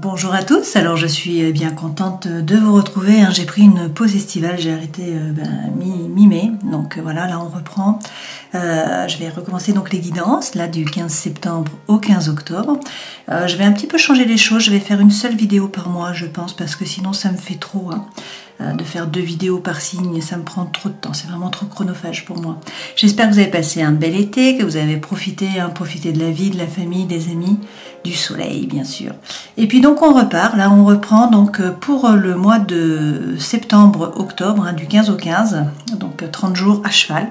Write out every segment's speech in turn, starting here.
Bonjour à tous, alors je suis bien contente de vous retrouver, j'ai pris une pause estivale, j'ai arrêté mi-mai, donc voilà, là on reprend. Je vais recommencer donc les guidances, là du 15 septembre au 15 octobre. Je vais un petit peu changer les choses, je vais faire une seule vidéo par mois je pense, parce que sinon ça me fait trop. De faire 2 vidéos par signe, ça me prend trop de temps, c'est vraiment trop chronophage pour moi. J'espère que vous avez passé un bel été, que vous avez profité de la vie, de la famille, des amis, du soleil bien sûr. Et puis donc on repart, là on reprend donc pour le mois de septembre-octobre, du 15 au 15, donc 30 jours à cheval,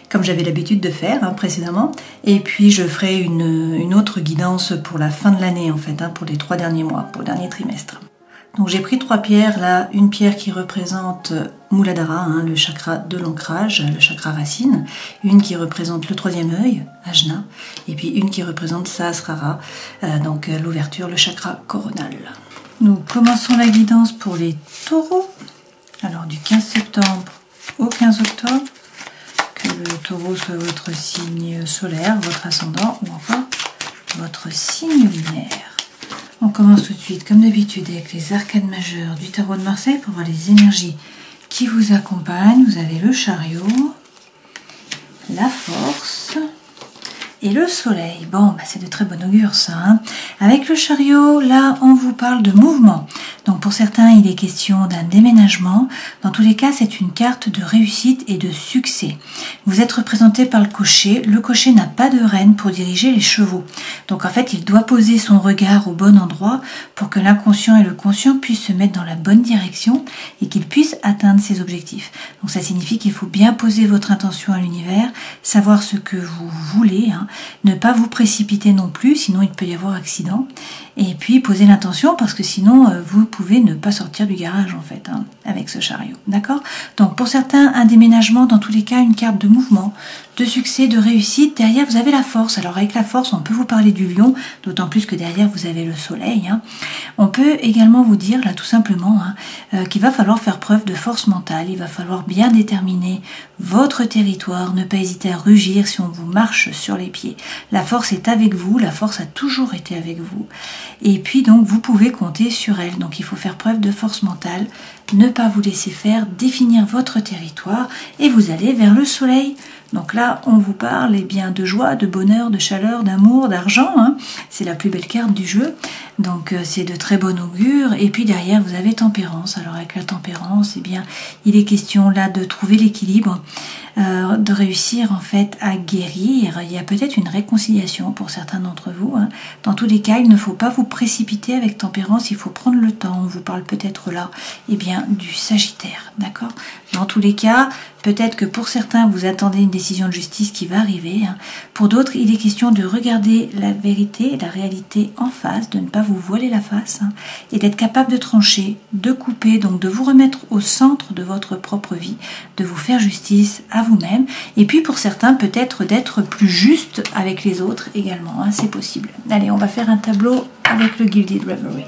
comme j'avais l'habitude de faire précédemment. Et puis je ferai une autre guidance pour la fin de l'année en fait, pour les 3 derniers mois, pour le dernier trimestre. Donc j'ai pris 3 pierres, là, une pierre qui représente Muladhara, le chakra de l'ancrage, le chakra racine, une qui représente le 3e œil, Ajna, et puis une qui représente Sahasrara, donc l'ouverture, le chakra coronal. Nous commençons la guidance pour les taureaux, alors du 15 septembre au 15 octobre, que le taureau soit votre signe solaire, votre ascendant, ou encore votre signe lunaire. On commence tout de suite, comme d'habitude, avec les arcanes majeures du tarot de Marseille pour voir les énergies qui vous accompagnent. Vous avez le chariot, la force et le soleil. Bon, c'est de très bon augure ça. Avec le chariot, là, on vous parle de mouvement. Donc pour certains, il est question d'un déménagement. Dans tous les cas, c'est une carte de réussite et de succès. Vous êtes représenté par le cocher. Le cocher n'a pas de rêne pour diriger les chevaux. Donc en fait, il doit poser son regard au bon endroit pour que l'inconscient et le conscient puissent se mettre dans la bonne direction et qu'ils puissent atteindre ses objectifs. Donc ça signifie qu'il faut bien poser votre intention à l'univers, savoir ce que vous voulez, ne pas vous précipiter non plus, sinon il peut y avoir accident. Et puis poser l'intention parce que sinon vous pouvez ne pas sortir du garage en fait avec ce chariot, d'accord? Donc pour certains, un déménagement, dans tous les cas une carte de mouvement, de succès, de réussite. Derrière vous avez la force. Alors avec la force on peut vous parler du lion, d'autant plus que derrière vous avez le soleil. On peut également vous dire là tout simplement qu'il va falloir faire preuve de force mentale, il va falloir bien déterminer votre territoire, ne pas hésiter à rugir si on vous marche sur les pieds. La force est avec vous, la force a toujours été avec vous. Et puis donc vous pouvez compter sur elle. Donc il faut faire preuve de force mentale, ne pas vous laisser faire, définir votre territoire et vous allez vers le soleil. Donc là, on vous parle de joie, de bonheur, de chaleur, d'amour, d'argent. C'est la plus belle carte du jeu. Donc c'est de très bon augure. Et puis derrière, vous avez tempérance. Alors avec la tempérance, il est question là de trouver l'équilibre, de réussir en fait à guérir. Il y a peut-être une réconciliation pour certains d'entre vous. Dans tous les cas, il ne faut pas vous précipiter avec tempérance. Il faut prendre le temps. On vous parle peut-être là, du Sagittaire, d'accord? Dans tous les cas, peut-être que pour certains, vous attendez une décision de justice qui va arriver. Pour d'autres, il est question de regarder la vérité, la réalité en face, de ne pas vous voiler la face et d'être capable de trancher, de couper, donc de vous remettre au centre de votre propre vie, de vous faire justice à vous-même. Et puis pour certains, peut-être d'être plus juste avec les autres également. C'est possible. Allez, on va faire un tableau avec le Gilded Reverie.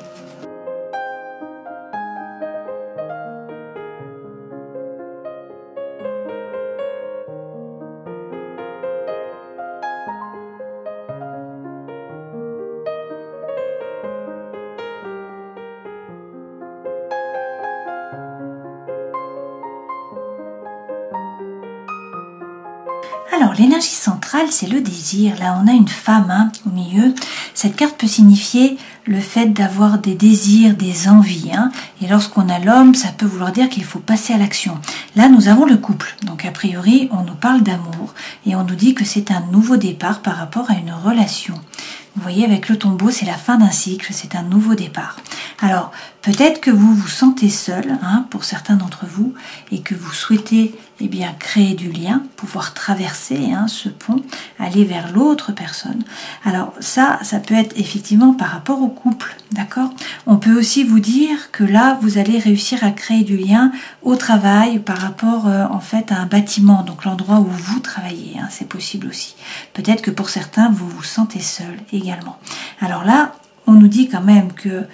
Alors l'énergie centrale, c'est le désir. Là on a une femme au milieu. Cette carte peut signifier le fait d'avoir des désirs, des envies. Et lorsqu'on a l'homme, ça peut vouloir dire qu'il faut passer à l'action. Là nous avons le couple. Donc a priori on nous parle d'amour et on nous dit que c'est un nouveau départ par rapport à une relation. Vous voyez, avec le tombeau, c'est la fin d'un cycle, c'est un nouveau départ. Alors, peut-être que vous vous sentez seul, pour certains d'entre vous, et que vous souhaitez créer du lien, pouvoir traverser ce pont, aller vers l'autre personne. Alors ça peut être effectivement par rapport au couple, d'accord? On peut aussi vous dire que là, vous allez réussir à créer du lien au travail par rapport en fait à un bâtiment, donc l'endroit où vous travaillez, c'est possible aussi. Peut-être que pour certains, vous vous sentez seul également. Alors là, on nous dit quand même que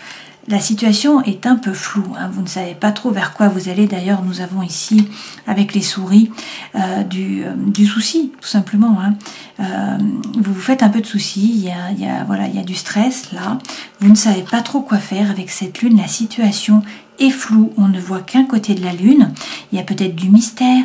la situation est un peu floue, hein. Vous ne savez pas trop vers quoi vous allez. D'ailleurs, nous avons ici, avec les souris, du souci, tout simplement, hein. Vous vous faites un peu de soucis, il y a du stress là. Vous ne savez pas trop quoi faire avec cette lune. La situation est floue, on ne voit qu'un côté de la lune. Il y a peut-être du mystère,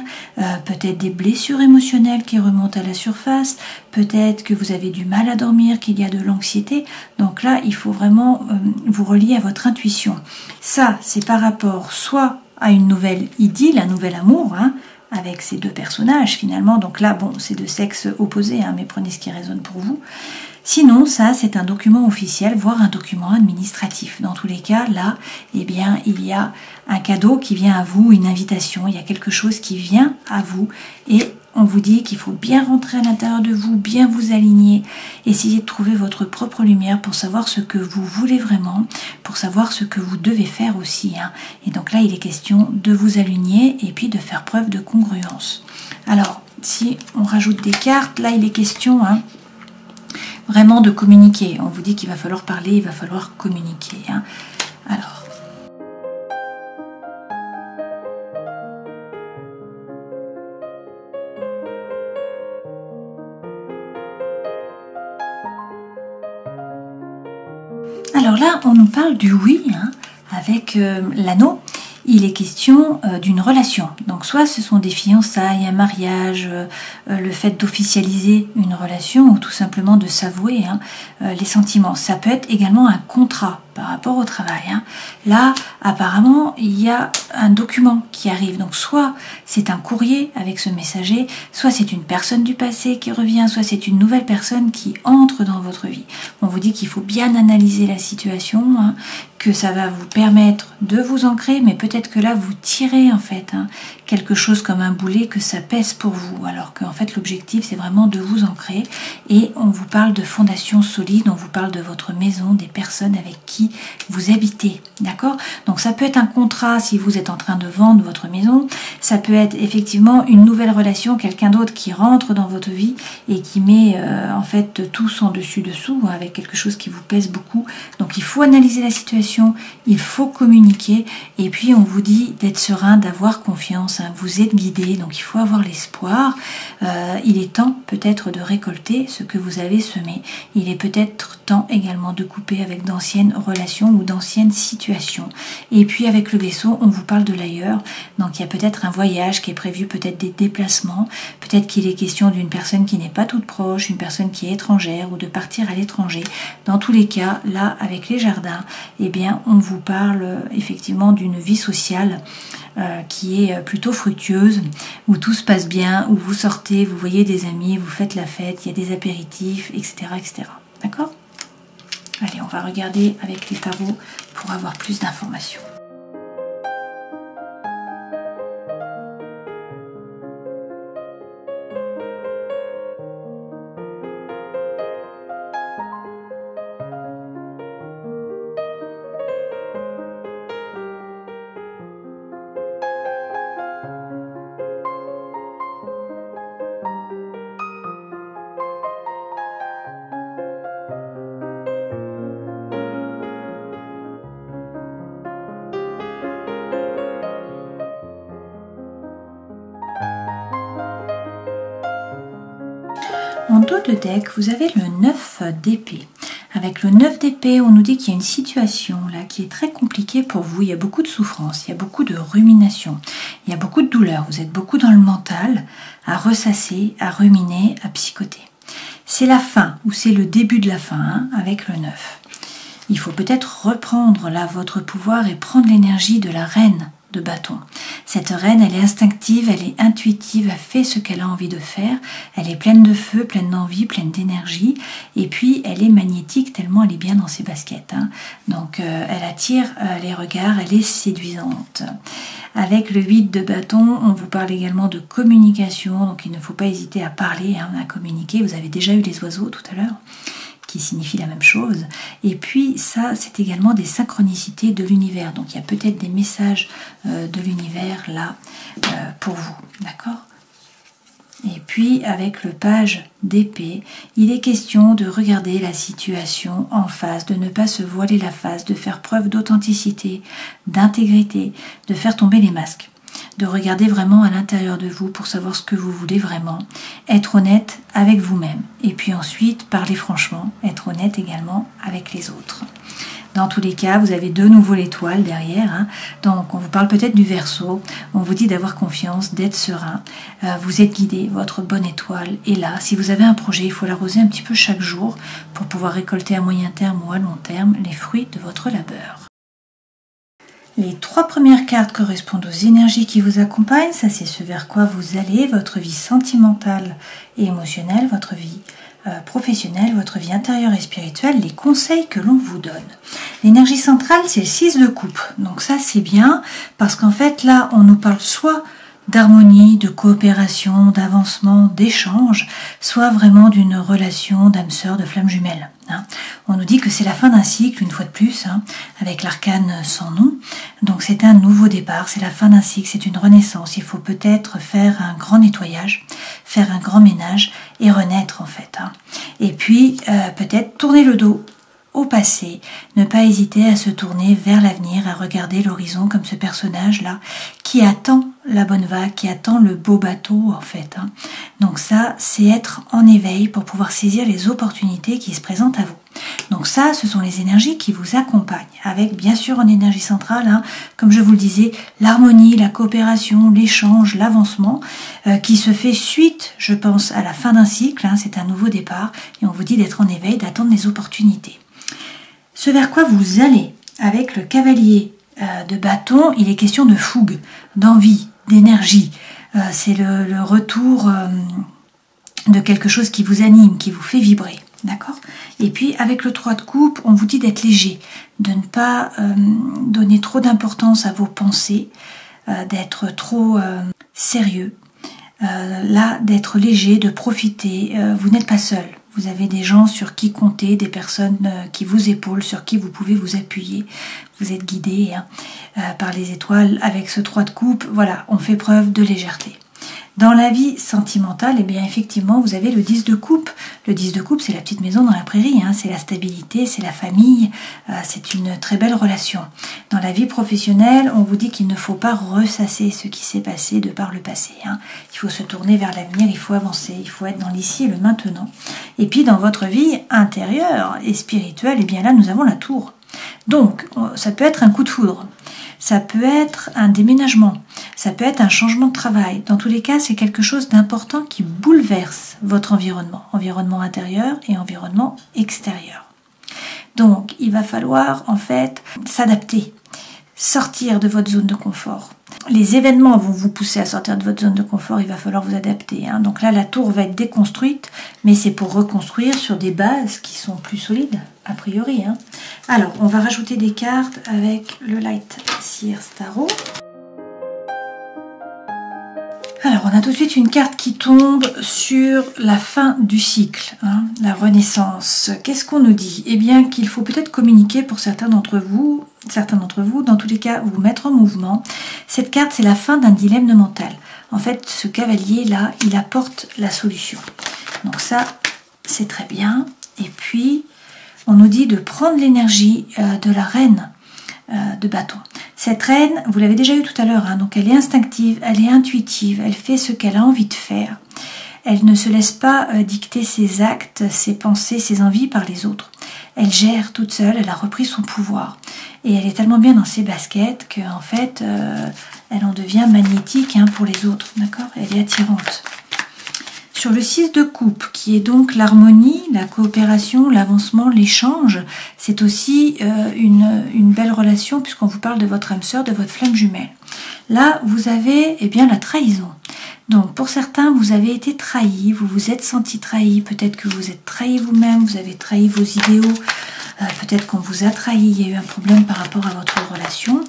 peut-être des blessures émotionnelles qui remontent à la surface, peut-être que vous avez du mal à dormir, qu'il y a de l'anxiété. Donc là, il faut vraiment vous relier à votre intuition. Ça, c'est par rapport soit à une nouvelle idylle, un nouvel amour, hein, avec ces deux personnages finalement. Donc là, bon, c'est de sexe opposé, hein, mais prenez ce qui résonne pour vous. Sinon, ça, c'est un document officiel, voire un document administratif. Dans tous les cas, là, eh bien, il y a un cadeau qui vient à vous, une invitation, il y a quelque chose qui vient à vous et on vous dit qu'il faut bien rentrer à l'intérieur de vous, bien vous aligner, essayer de trouver votre propre lumière pour savoir ce que vous voulez vraiment, pour savoir ce que vous devez faire aussi, hein. Et donc là, il est question de vous aligner et puis de faire preuve de congruence. Alors, si on rajoute des cartes, là, il est question, hein, vraiment de communiquer. On vous dit qu'il va falloir parler, il va falloir communiquer, hein. Alors là, on nous parle du oui, hein, avec l'anneau. Il est question d'une relation. Donc soit ce sont des fiançailles, un mariage, le fait d'officialiser une relation ou tout simplement de s'avouer, hein, les sentiments. Ça peut être également un contrat par rapport au travail, hein. Là, apparemment, il y a un document qui arrive. Donc soit c'est un courrier avec ce messager, soit c'est une personne du passé qui revient, soit c'est une nouvelle personne qui entre dans votre vie. On vous dit qu'il faut bien analyser la situation, hein, que ça va vous permettre de vous ancrer, mais peut-être que là vous tirez en fait, hein, quelque chose comme un boulet, que ça pèse pour vous, alors qu'en fait l'objectif c'est vraiment de vous ancrer. Et on vous parle de fondation solide, on vous parle de votre maison, des personnes avec qui vous habitez, d'accord? Donc ça peut être un contrat si vous êtes en train de vendre votre maison, ça peut être effectivement une nouvelle relation, quelqu'un d'autre qui rentre dans votre vie et qui met en fait tout son dessus-dessous, hein, avec quelque chose qui vous pèse beaucoup. Donc il faut analyser la situation, il faut communiquer et puis on vous dit d'être serein, d'avoir confiance, hein. Vous êtes guidé, donc il faut avoir l'espoir. Il est temps peut-être de récolter ce que vous avez semé. Il est peut-être temps également de couper avec d'anciennes relations ou d'anciennes situations. Et puis avec le vaisseau, on vous parle de l'ailleurs. Donc il y a peut-être un voyage qui est prévu, peut-être des déplacements, peut-être qu'il est question d'une personne qui n'est pas toute proche, une personne qui est étrangère ou de partir à l'étranger. Dans tous les cas, là avec les jardins, eh bien on vous parle effectivement d'une vie sociale qui est plutôt fructueuse, où tout se passe bien, où vous sortez, vous voyez des amis, vous faites la fête, il y a des apéritifs, etc. etc. D'accord ? Allez, on va regarder avec les tarots pour avoir plus d'informations. En dos de deck, vous avez le 9 d'épée. Avec le 9 d'épée, on nous dit qu'il y a une situation là qui est très compliquée pour vous. Il y a beaucoup de souffrance, il y a beaucoup de rumination, il y a beaucoup de douleur. Vous êtes beaucoup dans le mental, à ressasser, à ruminer, à psychoter. C'est la fin ou c'est le début de la fin, hein, avec le 9. Il faut peut-être reprendre là votre pouvoir et prendre l'énergie de la reine de bâton. Cette reine, elle est instinctive, elle est intuitive, elle fait ce qu'elle a envie de faire, elle est pleine de feu, pleine d'envie, pleine d'énergie, et puis elle est magnétique tellement elle est bien dans ses baskets, hein. Donc elle attire les regards, elle est séduisante. Avec le 8 de bâton, on vous parle également de communication, donc il ne faut pas hésiter à parler, hein, à communiquer. Vous avez déjà eu les oiseaux tout à l'heure, qui signifie la même chose. Et puis ça, c'est également des synchronicités de l'univers. Donc il y a peut-être des messages de l'univers là pour vous, d'accord? Et puis avec le page d'épée, il est question de regarder la situation en face, de ne pas se voiler la face, de faire preuve d'authenticité, d'intégrité, de faire tomber les masques. De regarder vraiment à l'intérieur de vous pour savoir ce que vous voulez vraiment, être honnête avec vous-même et puis ensuite parler franchement, être honnête également avec les autres. Dans tous les cas, vous avez de nouveau l'étoile derrière, hein. Donc on vous parle peut-être du Verseau, on vous dit d'avoir confiance, d'être serein, vous êtes guidé, votre bonne étoile est là. Si vous avez un projet, il faut l'arroser un petit peu chaque jour pour pouvoir récolter à moyen terme ou à long terme les fruits de votre labeur. Les 3 premières cartes correspondent aux énergies qui vous accompagnent, ça c'est ce vers quoi vous allez, votre vie sentimentale et émotionnelle, votre vie professionnelle, votre vie intérieure et spirituelle, les conseils que l'on vous donne. L'énergie centrale, c'est le 6 de coupe, donc ça c'est bien, parce qu'en fait là on nous parle soit d'harmonie, de coopération, d'avancement, d'échange, soit vraiment d'une relation d'âme sœur, de flamme jumelle. Hein. On nous dit que c'est la fin d'un cycle, une fois de plus, hein, avec l'arcane sans nom. Donc c'est un nouveau départ, c'est la fin d'un cycle, c'est une renaissance. Il faut peut-être faire un grand nettoyage, faire un grand ménage et renaître en fait. Hein. Et puis peut-être tourner le dos au passé, ne pas hésiter à se tourner vers l'avenir, à regarder l'horizon comme ce personnage-là qui attend la bonne vague, qui attend le beau bateau en fait. Hein. Donc ça, c'est être en éveil pour pouvoir saisir les opportunités qui se présentent à vous. Donc ça, ce sont les énergies qui vous accompagnent, avec bien sûr en énergie centrale, hein, comme je vous le disais, l'harmonie, la coopération, l'échange, l'avancement, qui se fait suite, je pense, à la fin d'un cycle, hein, c'est un nouveau départ, et on vous dit d'être en éveil, d'attendre les opportunités. Ce vers quoi vous allez, avec le cavalier de bâton, il est question de fougue, d'envie, d'énergie. C'est le retour de quelque chose qui vous anime, qui vous fait vibrer. D'accord ? Et puis avec le 3 de coupe, on vous dit d'être léger, de ne pas donner trop d'importance à vos pensées, d'être trop sérieux. Là, d'être léger, de profiter. Vous n'êtes pas seul. Vous avez des gens sur qui compter, des personnes qui vous épaulent, sur qui vous pouvez vous appuyer. Vous êtes guidé par les étoiles avec ce 3 de coupe. Voilà, on fait preuve de légèreté. Dans la vie sentimentale, eh bien effectivement, vous avez le 10 de coupe. Le 10 de coupe, c'est la petite maison dans la prairie, hein, c'est la stabilité, c'est la famille, c'est une très belle relation. Dans la vie professionnelle, on vous dit qu'il ne faut pas ressasser ce qui s'est passé de par le passé. Hein. Il faut se tourner vers l'avenir, il faut avancer, il faut être dans l'ici et le maintenant. Et puis dans votre vie intérieure et spirituelle, eh bien là, nous avons la tour. Donc, ça peut être un coup de foudre. Ça peut être un déménagement, ça peut être un changement de travail. Dans tous les cas, c'est quelque chose d'important qui bouleverse votre environnement intérieur et environnement extérieur. Donc, il va falloir en fait s'adapter, sortir de votre zone de confort. Les événements vont vous pousser à sortir de votre zone de confort, il va falloir vous adapter. Hein. Donc là, la tour va être déconstruite, mais c'est pour reconstruire sur des bases qui sont plus solides, a priori. Hein. Alors, on va rajouter des cartes avec le Light Seers Tarot. Alors, on a tout de suite une carte qui tombe sur la fin du cycle, hein, la renaissance. Qu'est-ce qu'on nous dit ? Eh bien, qu'il faut peut-être communiquer pour certains d'entre vous, dans tous les cas, vous mettre en mouvement. Cette carte, c'est la fin d'un dilemme mental. En fait, ce cavalier-là, il apporte la solution. Donc ça, c'est très bien. Et puis, on nous dit de prendre l'énergie de la reine de bâton. Cette reine, vous l'avez déjà eu tout à l'heure, hein, donc elle est instinctive, elle est intuitive, elle fait ce qu'elle a envie de faire. Elle ne se laisse pas dicter ses actes, ses pensées, ses envies par les autres. Elle gère toute seule, elle a repris son pouvoir. Et elle est tellement bien dans ses baskets qu'en fait, elle en devient magnétique hein, pour les autres. D'accord ? Elle est attirante. Sur le 6 de coupe, qui est donc l'harmonie, la coopération, l'avancement, l'échange, c'est aussi une belle relation puisqu'on vous parle de votre âme sœur, de votre flamme jumelle. Là, vous avez eh bien, la trahison. Donc, pour certains, vous avez été trahi, vous vous êtes senti trahi, peut-être que vous êtes trahi vous-même, vous avez trahi vos idéaux, peut-être qu'on vous a trahi, il y a eu un problème par rapport à votre relation.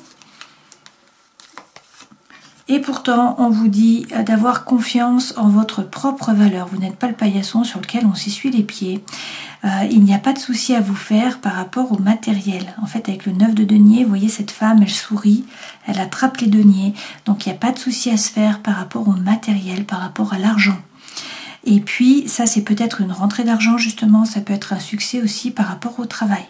Et pourtant, on vous dit d'avoir confiance en votre propre valeur. Vous n'êtes pas le paillasson sur lequel on s'essuie les pieds. Il n'y a pas de souci à vous faire par rapport au matériel. En fait, avec le 9 de denier, vous voyez cette femme, elle sourit, elle attrape les deniers. Donc, il n'y a pas de souci à se faire par rapport au matériel, par rapport à l'argent. Et puis ça c'est peut-être une rentrée d'argent justement, ça peut être un succès aussi par rapport au travail.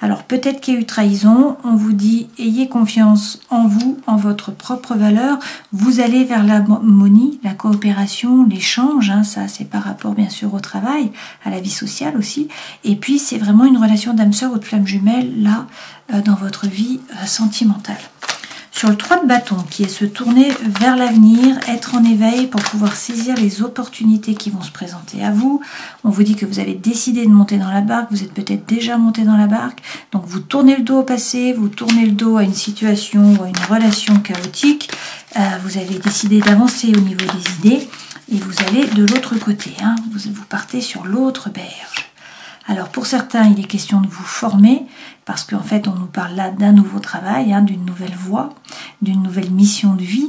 Alors peut-être qu'il y a eu trahison, on vous dit ayez confiance en vous, en votre propre valeur, vous allez vers l'harmonie, la coopération, l'échange, hein, ça c'est par rapport bien sûr au travail, à la vie sociale aussi, et puis c'est vraiment une relation d'âme sœur ou de flamme jumelle là dans votre vie sentimentale. Sur le 3 de bâton, qui est se tourner vers l'avenir, être en éveil pour pouvoir saisir les opportunités qui vont se présenter à vous. On vous dit que vous avez décidé de monter dans la barque, vous êtes peut-être déjà monté dans la barque, donc vous tournez le dos au passé, vous tournez le dos à une situation ou à une relation chaotique, vous avez décidé d'avancer au niveau des idées et vous allez de l'autre côté, hein, vous partez sur l'autre berge. Alors pour certains, il est question de vous former, parce qu'en fait on nous parle là d'un nouveau travail, hein, d'une nouvelle voie, d'une nouvelle mission de vie.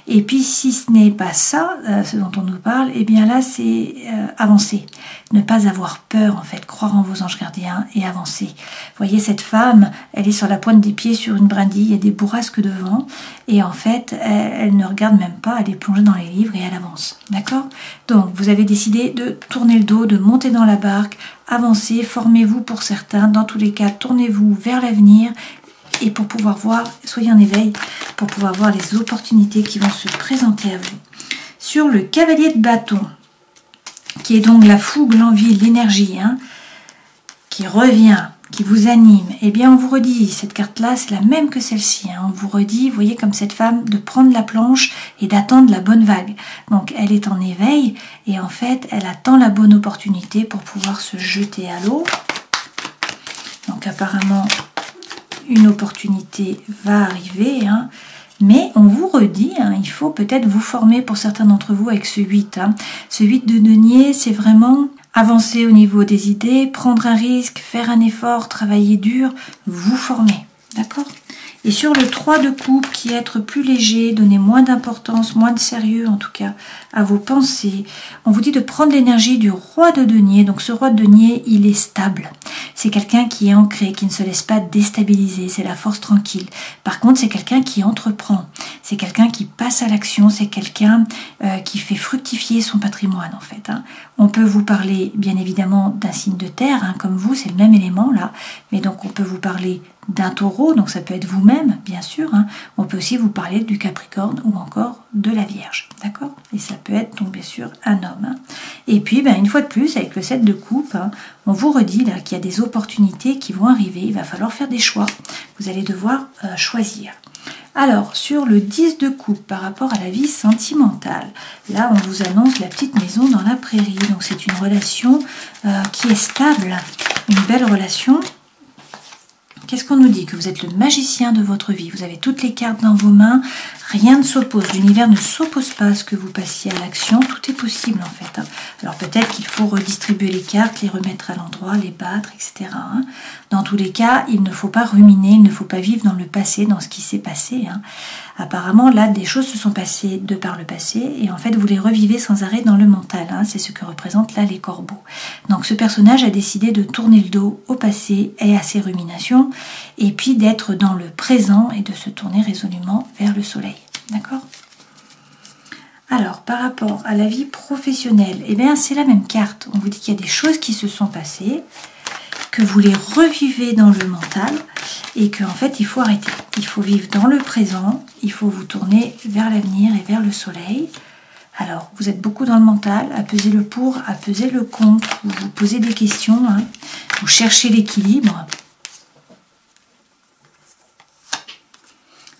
Et puis si ce n'est pas ça, ce dont on nous parle, et bien là c'est avancer. Ne pas avoir peur en fait, croire en vos anges gardiens et avancer. Vous voyez cette femme, elle est sur la pointe des pieds sur une brindille, il y a des bourrasques devant, et en fait elle ne regarde même pas, elle est plongée dans les livres et elle avance. D'accord? Donc vous avez décidé de tourner le dos, de monter dans la barque, avancez, formez-vous pour certains, dans tous les cas tournez-vous vers l'avenir et pour pouvoir voir, soyez en éveil, pour pouvoir voir les opportunités qui vont se présenter à vous. Sur le cavalier de bâton, qui est donc la fougue, l'envie, l'énergie, hein, qui revient, qui vous anime, eh bien on vous redit, cette carte-là c'est la même que celle-ci, hein, on vous redit, vous voyez comme cette femme, de prendre la planche et d'attendre la bonne vague. Donc elle est en éveil et en fait elle attend la bonne opportunité pour pouvoir se jeter à l'eau. Donc apparemment une opportunité va arriver, hein. Mais on vous redit, hein, il faut peut-être vous former pour certains d'entre vous avec ce 8. Hein. Ce 8 de denier, c'est vraiment avancer au niveau des idées, prendre un risque, faire un effort, travailler dur, vous former. D'accord ? Et sur le 3 de coupe, qui est être plus léger, donner moins d'importance, moins de sérieux en tout cas à vos pensées, on vous dit de prendre l'énergie du roi de denier. Donc ce roi de denier, il est stable. C'est quelqu'un qui est ancré, qui ne se laisse pas déstabiliser, c'est la force tranquille. Par contre, c'est quelqu'un qui entreprend, c'est quelqu'un qui passe à l'action, c'est quelqu'un qui fait fructifier son patrimoine en fait. Hein. On peut vous parler bien évidemment d'un signe de terre, hein, comme vous, c'est le même élément là, mais donc on peut vous parler d'un taureau, donc ça peut être vous-même, bien sûr. Hein. On peut aussi vous parler du Capricorne ou encore de la Vierge, d'accord? Et ça peut être donc bien sûr un homme. Hein. Et puis, ben, une fois de plus, avec le 7 de coupe, hein, on vous redit là qu'il y a des opportunités qui vont arriver. Il va falloir faire des choix. Vous allez devoir choisir. Alors, sur le 10 de coupe par rapport à la vie sentimentale, là, on vous annonce la petite maison dans la prairie. Donc, c'est une relation qui est stable, une belle relation. Qu'est-ce qu'on nous dit? Que vous êtes le magicien de votre vie. Vous avez toutes les cartes dans vos mains. Rien ne s'oppose. L'univers ne s'oppose pas à ce que vous passiez à l'action. Tout est possible en fait. Hein. Alors peut-être qu'il faut redistribuer les cartes, les remettre à l'endroit, les battre, etc. Hein. Dans tous les cas, il ne faut pas ruminer, il ne faut pas vivre dans le passé, dans ce qui s'est passé. Hein. Apparemment, là, des choses se sont passées de par le passé et en fait, vous les revivez sans arrêt dans le mental. Hein. C'est ce que représentent là les corbeaux. Donc ce personnage a décidé de tourner le dos au passé et à ses ruminations et puis d'être dans le présent et de se tourner résolument vers le soleil. D'accord ? Alors, par rapport à la vie professionnelle, eh bien, c'est la même carte. On vous dit qu'il y a des choses qui se sont passées, que vous les revivez dans le mental et qu'en fait, il faut arrêter. Il faut vivre dans le présent, il faut vous tourner vers l'avenir et vers le soleil. Alors, vous êtes beaucoup dans le mental, à peser le pour, à peser le contre, vous vous posez des questions, hein, vous cherchez l'équilibre.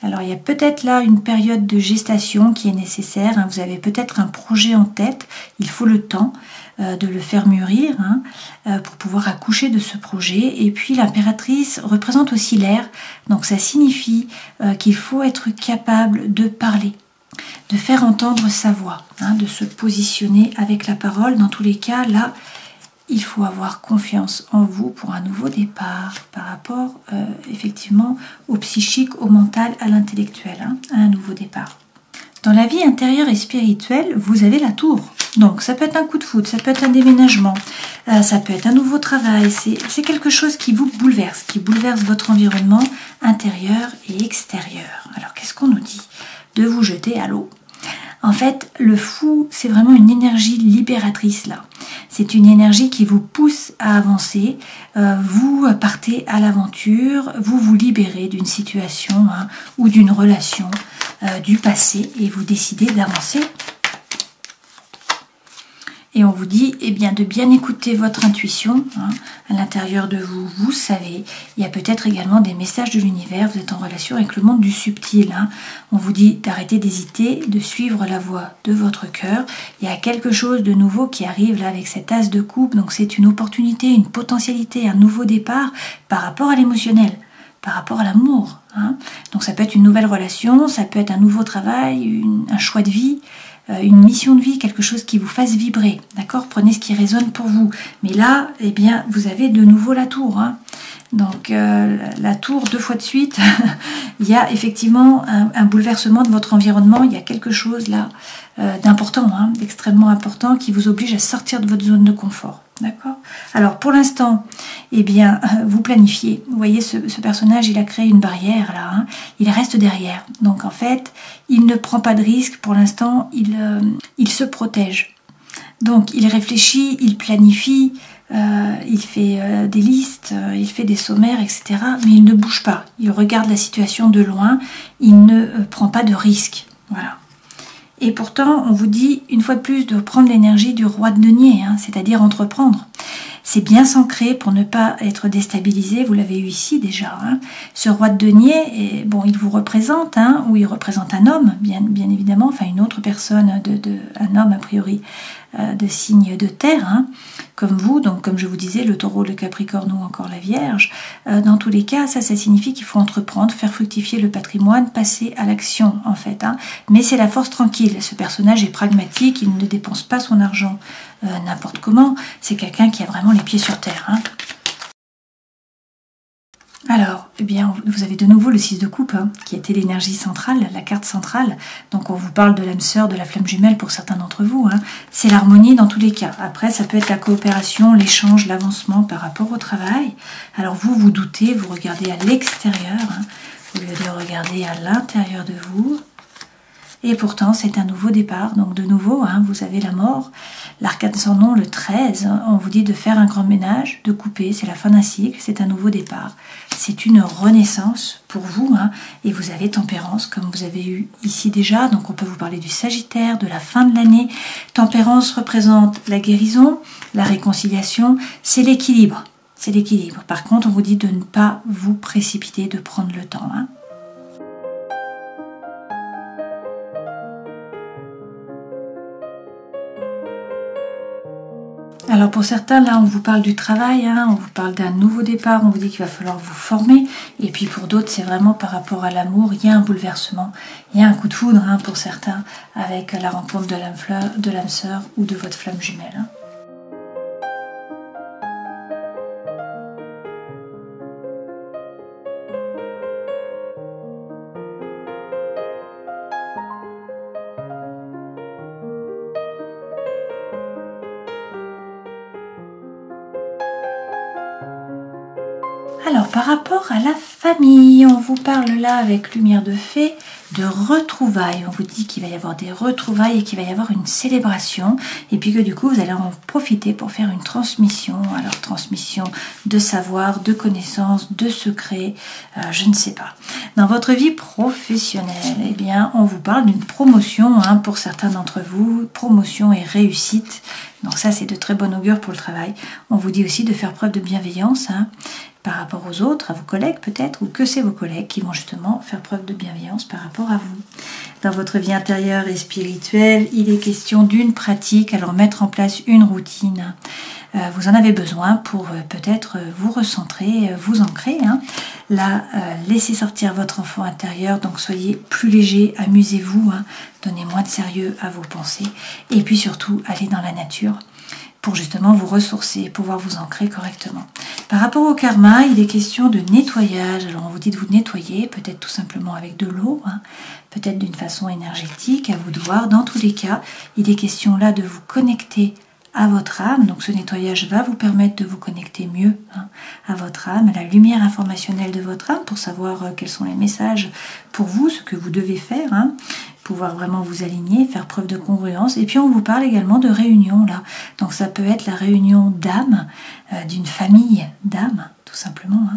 Alors, il y a peut-être là une période de gestation qui est nécessaire. Hein. Vous avez peut-être un projet en tête. Il faut le temps de le faire mûrir hein, pour pouvoir accoucher de ce projet. Et puis, l'impératrice représente aussi l'air. Donc, ça signifie qu'il faut être capable de parler, de faire entendre sa voix, hein, de se positionner avec la parole. Dans tous les cas, là, il faut avoir confiance en vous pour un nouveau départ par rapport effectivement au psychique, au mental, à l'intellectuel, hein, à un nouveau départ. Dans la vie intérieure et spirituelle, vous avez la tour. Donc ça peut être un coup de foudre, ça peut être un déménagement, ça peut être un nouveau travail. C'est quelque chose qui vous bouleverse, qui bouleverse votre environnement intérieur et extérieur. Alors qu'est-ce qu'on nous dit? De vous jeter à l'eau. En fait, le fou, c'est vraiment une énergie libératrice là. C'est une énergie qui vous pousse à avancer. Vous partez à l'aventure, vous vous libérez d'une situation ou d'une relation du passé et vous décidez d'avancer. Et on vous dit de bien écouter votre intuition à l'intérieur de vous. Vous savez, il y a peut-être également des messages de l'univers. Vous êtes en relation avec le monde du subtil. On vous dit d'arrêter d'hésiter, de suivre la voie de votre cœur. Il y a quelque chose de nouveau qui arrive là avec cet as de coupe. Donc c'est une opportunité, une potentialité, un nouveau départ par rapport à l'émotionnel, par rapport à l'amour. Donc ça peut être une nouvelle relation, ça peut être un nouveau travail, un choix de vie. Une mission de vie, quelque chose qui vous fasse vibrer, d'accord? Prenez ce qui résonne pour vous. Mais là, vous avez de nouveau la tour. Donc, la tour, 2 fois de suite, il y a effectivement un bouleversement de votre environnement. Il y a quelque chose là d'important, d'extrêmement important, qui vous oblige à sortir de votre zone de confort. D'accord? Alors, pour l'instant, vous planifiez. Vous voyez, ce personnage, il a créé une barrière là. Il reste derrière. Donc, en fait, il ne prend pas de risque. Pour l'instant, il se protège. Donc, il réfléchit, il planifie, il fait des listes, il fait des sommaires, etc. Mais il ne bouge pas. Il regarde la situation de loin. Il ne prend pas de risque. Voilà. Et pourtant, on vous dit, une fois de plus, de prendre l'énergie du roi de denier, c'est-à-dire entreprendre. C'est bien s'ancrer pour ne pas être déstabilisé, vous l'avez eu ici déjà. Ce roi de denier, il vous représente, ou il représente un homme, bien évidemment, enfin une autre personne, un homme a priori, de signe de terre, comme vous, donc comme je vous disais, le taureau, le capricorne ou encore la vierge. Dans tous les cas, ça signifie qu'il faut entreprendre, faire fructifier le patrimoine, passer à l'action en fait. Mais c'est la force tranquille, ce personnage est pragmatique, il ne dépense pas son argent n'importe comment, c'est quelqu'un qui a vraiment les pieds sur terre. Alors, vous avez de nouveau le 6 de coupe, qui était l'énergie centrale, la carte centrale. Donc on vous parle de l'âme sœur, de la flamme jumelle pour certains d'entre vous. C'est l'harmonie dans tous les cas. Après, ça peut être la coopération, l'échange, l'avancement par rapport au travail. Alors vous doutez, vous regardez à l'extérieur, au lieu de regarder à l'intérieur de vous. Et pourtant, c'est un nouveau départ. Donc de nouveau, vous avez la mort. L'arcane sans nom, le 13, on vous dit de faire un grand ménage, de couper. C'est la fin d'un cycle, c'est un nouveau départ. C'est une renaissance pour vous. Et vous avez tempérance, comme vous avez eu ici déjà. Donc on peut vous parler du Sagittaire, de la fin de l'année. Tempérance représente la guérison, la réconciliation. C'est l'équilibre. C'est l'équilibre. Par contre, on vous dit de ne pas vous précipiter, de prendre le temps. Alors pour certains, là, on vous parle du travail, on vous parle d'un nouveau départ, on vous dit qu'il va falloir vous former. Et puis pour d'autres, c'est vraiment par rapport à l'amour, il y a un bouleversement, il y a un coup de foudre pour certains avec la rencontre de l'âme sœur ou de votre flamme jumelle. Alors, par rapport à la famille, on vous parle là avec lumière de fée de retrouvailles. On vous dit qu'il va y avoir des retrouvailles et qu'il va y avoir une célébration. Et puis que du coup, vous allez en profiter pour faire une transmission. Alors, transmission de savoir, de connaissances, de secrets, je ne sais pas. Dans votre vie professionnelle, on vous parle d'une promotion pour certains d'entre vous. Promotion et réussite. Donc ça, c'est de très bon augure pour le travail. On vous dit aussi de faire preuve de bienveillance par rapport aux autres, à vos collègues peut-être, ou que c'est vos collègues qui vont justement faire preuve de bienveillance par rapport à vous. Dans votre vie intérieure et spirituelle, il est question d'une pratique, alors mettre en place une routine. Vous en avez besoin pour peut-être vous recentrer, vous ancrer. Là, laissez sortir votre enfant intérieur, donc soyez plus léger, amusez-vous, donnez moins de sérieux à vos pensées, et puis surtout, allez dans la nature pour justement vous ressourcer, pouvoir vous ancrer correctement. Par rapport au karma, il est question de nettoyage. Alors on vous dit de vous nettoyer, peut-être tout simplement avec de l'eau, peut-être d'une façon énergétique, à vous de voir. Dans tous les cas, il est question là de vous connecter à votre âme. Donc ce nettoyage va vous permettre de vous connecter mieux à votre âme, à la lumière informationnelle de votre âme pour savoir quels sont les messages pour vous, ce que vous devez faire, pouvoir vraiment vous aligner, faire preuve de congruence. Et puis on vous parle également de réunion là. Donc ça peut être la réunion d'âme, d'une famille d'âme, tout simplement.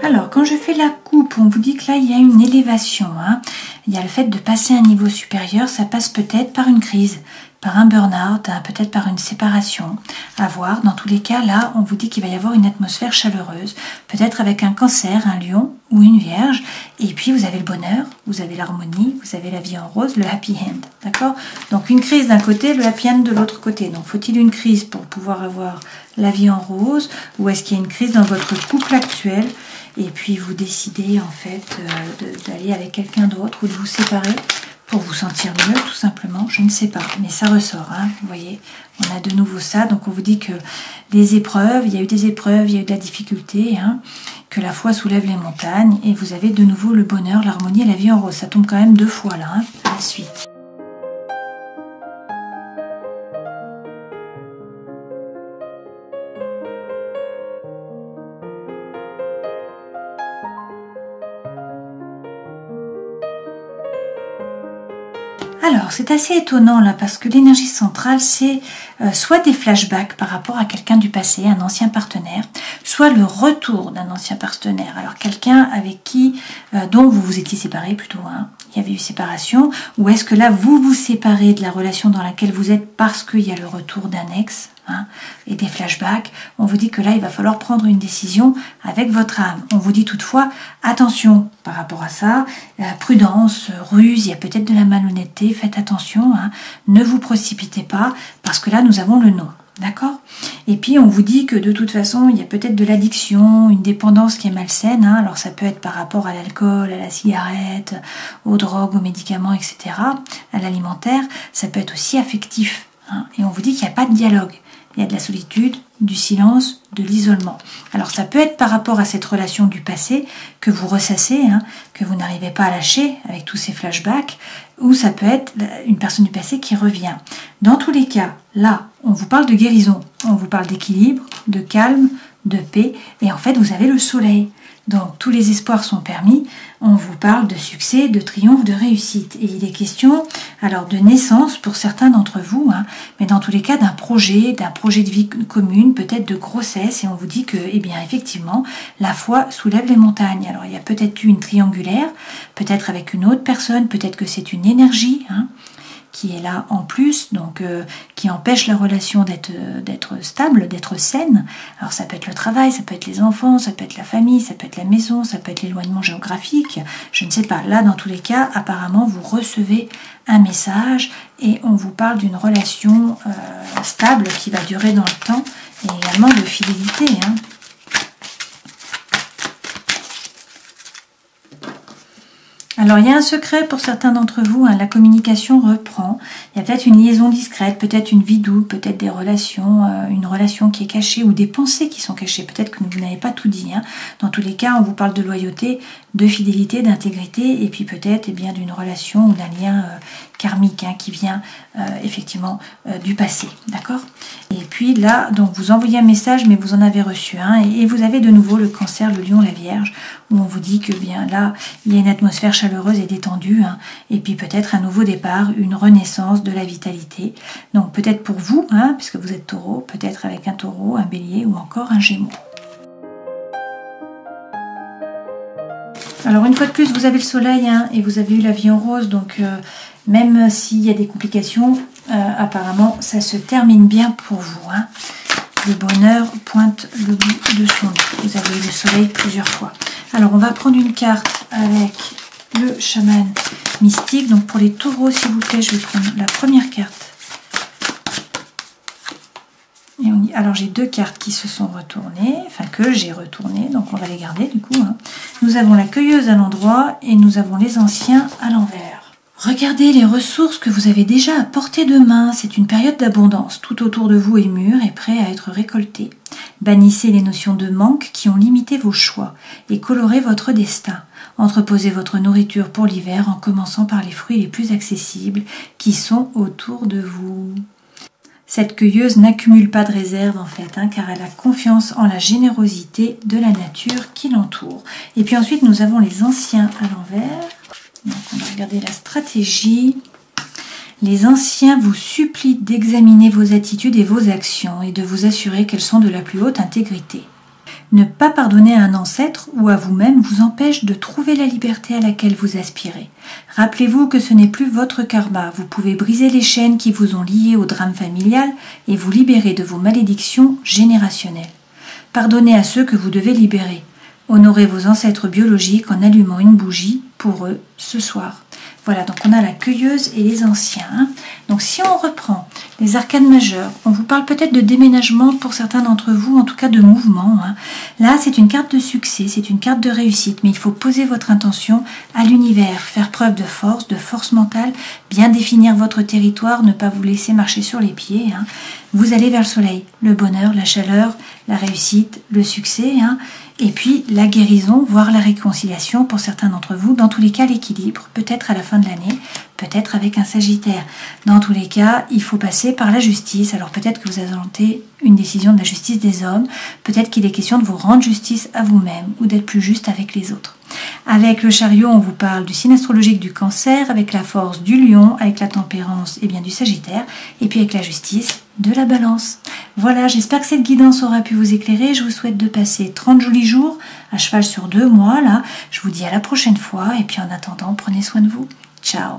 Alors, quand je fais la coupe, on vous dit que là, il y a une élévation. Il y a le fait de passer à un niveau supérieur, ça passe peut-être par une crise, par un burn-out, peut-être par une séparation. À voir. Dans tous les cas, là, on vous dit qu'il va y avoir une atmosphère chaleureuse, peut-être avec un cancer, un lion ou une vierge. Et puis, vous avez le bonheur, vous avez l'harmonie, vous avez la vie en rose, le happy end. D'accord? Donc, une crise d'un côté, le happy end de l'autre côté. Donc, faut-il une crise pour pouvoir avoir la vie en rose, ou est-ce qu'il y a une crise dans votre couple actuel? Et puis vous décidez en fait d'aller avec quelqu'un d'autre ou de vous séparer pour vous sentir mieux, tout simplement. Je ne sais pas, mais ça ressort. Vous voyez, on a de nouveau ça. Donc on vous dit que des épreuves, il y a eu des épreuves, il y a eu de la difficulté, que la foi soulève les montagnes, et vous avez de nouveau le bonheur, l'harmonie et la vie en rose. Ça tombe quand même 2 fois là, à la suite. Alors, c'est assez étonnant là, parce que l'énergie centrale, c'est soit des flashbacks par rapport à quelqu'un du passé, un ancien partenaire, soit le retour d'un ancien partenaire. Alors, quelqu'un avec qui, dont vous vous étiez séparés plutôt, il y avait eu séparation, ou est-ce que là, vous vous séparez de la relation dans laquelle vous êtes parce qu'il y a le retour d'un ex et des flashbacks? On vous dit que là, il va falloir prendre une décision avec votre âme. On vous dit toutefois, attention par rapport à ça, prudence, ruse, il y a peut-être de la malhonnêteté, faites attention, ne vous précipitez pas, parce que là, nous avons le non. D'accord? Et puis on vous dit que de toute façon, il y a peut-être de l'addiction, une dépendance qui est malsaine. Alors ça peut être par rapport à l'alcool, à la cigarette, aux drogues, aux médicaments, etc., à l'alimentaire. Ça peut être aussi affectif. Et on vous dit qu'il n'y a pas de dialogue. Il y a de la solitude, du silence, de l'isolement. Alors ça peut être par rapport à cette relation du passé que vous ressassez, que vous n'arrivez pas à lâcher avec tous ces flashbacks, ou ça peut être une personne du passé qui revient. Dans tous les cas, là, on vous parle de guérison, on vous parle d'équilibre, de calme, de paix, et en fait vous avez le soleil. Donc tous les espoirs sont permis, on vous parle de succès, de triomphe, de réussite. Et il est question alors de naissance pour certains d'entre vous, mais dans tous les cas d'un projet de vie commune, peut-être de grossesse, et on vous dit que, eh bien effectivement, la foi soulève les montagnes. Alors il y a peut-être eu une triangulaire, peut-être avec une autre personne, peut-être que c'est une énergie, qui est là en plus, donc qui empêche la relation d'être stable, d'être saine. Alors ça peut être le travail, ça peut être les enfants, ça peut être la famille, ça peut être la maison, ça peut être l'éloignement géographique, je ne sais pas. Là, dans tous les cas, apparemment, vous recevez un message et on vous parle d'une relation stable qui va durer dans le temps, et également de fidélité. Alors, il y a un secret pour certains d'entre vous, la communication reprend. Il y a peut-être une liaison discrète, peut-être une vie double, peut-être des relations, une relation qui est cachée ou des pensées qui sont cachées. Peut-être que vous n'avez pas tout dit. Dans tous les cas, on vous parle de loyauté, de fidélité, d'intégrité, et puis peut-être d'une relation ou d'un lien karmique qui vient effectivement du passé. D'accord? Et puis là, donc vous envoyez un message, mais vous en avez reçu un, et vous avez de nouveau le cancer, le lion, la vierge, où on vous dit que bien là, il y a une atmosphère chaleureuse et détendue, et puis peut-être un nouveau départ, une renaissance de la vitalité. Donc peut-être pour vous, puisque vous êtes taureau, peut-être avec un taureau, un bélier ou encore un gémeau. Alors une fois de plus, vous avez le soleil et vous avez eu la vie en rose, donc même s'il y a des complications, apparemment ça se termine bien pour vous. Le bonheur pointe le bout de son nez. Vous avez eu le soleil plusieurs fois. Alors on va prendre une carte avec le chaman mystique. Donc pour les taureaux, s'il vous plaît, je vais prendre la première carte. Et alors j'ai 2 cartes qui se sont retournées, enfin que j'ai retournées, donc on va les garder du coup. Nous avons la cueilleuse à l'endroit et nous avons les anciens à l'envers. Regardez les ressources que vous avez déjà à portée de main. C'est une période d'abondance. Tout autour de vous est mûr et prêt à être récolté. Bannissez les notions de manque qui ont limité vos choix et coloré votre destin. Entreposez votre nourriture pour l'hiver en commençant par les fruits les plus accessibles qui sont autour de vous. Cette cueilleuse n'accumule pas de réserve en fait, car elle a confiance en la générosité de la nature qui l'entoure. Et puis ensuite, nous avons les anciens à l'envers. Donc on va regarder la stratégie. Les anciens vous supplient d'examiner vos attitudes et vos actions et de vous assurer qu'elles sont de la plus haute intégrité. Ne pas pardonner à un ancêtre ou à vous-même vous empêche de trouver la liberté à laquelle vous aspirez. Rappelez-vous que ce n'est plus votre karma. Vous pouvez briser les chaînes qui vous ont lié au drame familial et vous libérer de vos malédictions générationnelles. Pardonnez à ceux que vous devez libérer. Honorez vos ancêtres biologiques en allumant une bougie pour eux ce soir. Voilà, donc on a la cueilleuse et les anciens. Donc si on reprend les arcanes majeures, on vous parle peut-être de déménagement pour certains d'entre vous, en tout cas de mouvement. Là, c'est une carte de succès, c'est une carte de réussite, mais il faut poser votre intention à l'univers, faire preuve de force mentale, bien définir votre territoire, ne pas vous laisser marcher sur les pieds. Vous allez vers le soleil, le bonheur, la chaleur, la réussite, le succès, et puis la guérison, voire la réconciliation pour certains d'entre vous. Dans tous les cas, l'équilibre, peut-être à la fin de l'année, peut-être avec un Sagittaire. Dans tous les cas, il faut passer par la justice. Alors peut-être que vous attendez une décision de la justice des hommes, peut-être qu'il est question de vous rendre justice à vous-même ou d'être plus juste avec les autres. Avec le chariot, on vous parle du signe astrologique du Cancer, avec la force du Lion, avec la tempérance et bien du Sagittaire, et puis avec la justice de la Balance. Voilà, j'espère que cette guidance aura pu vous éclairer. Je vous souhaite de passer 30 jolis jours à cheval sur 2 mois. Là, je vous dis à la prochaine fois, et puis en attendant, prenez soin de vous. Ciao.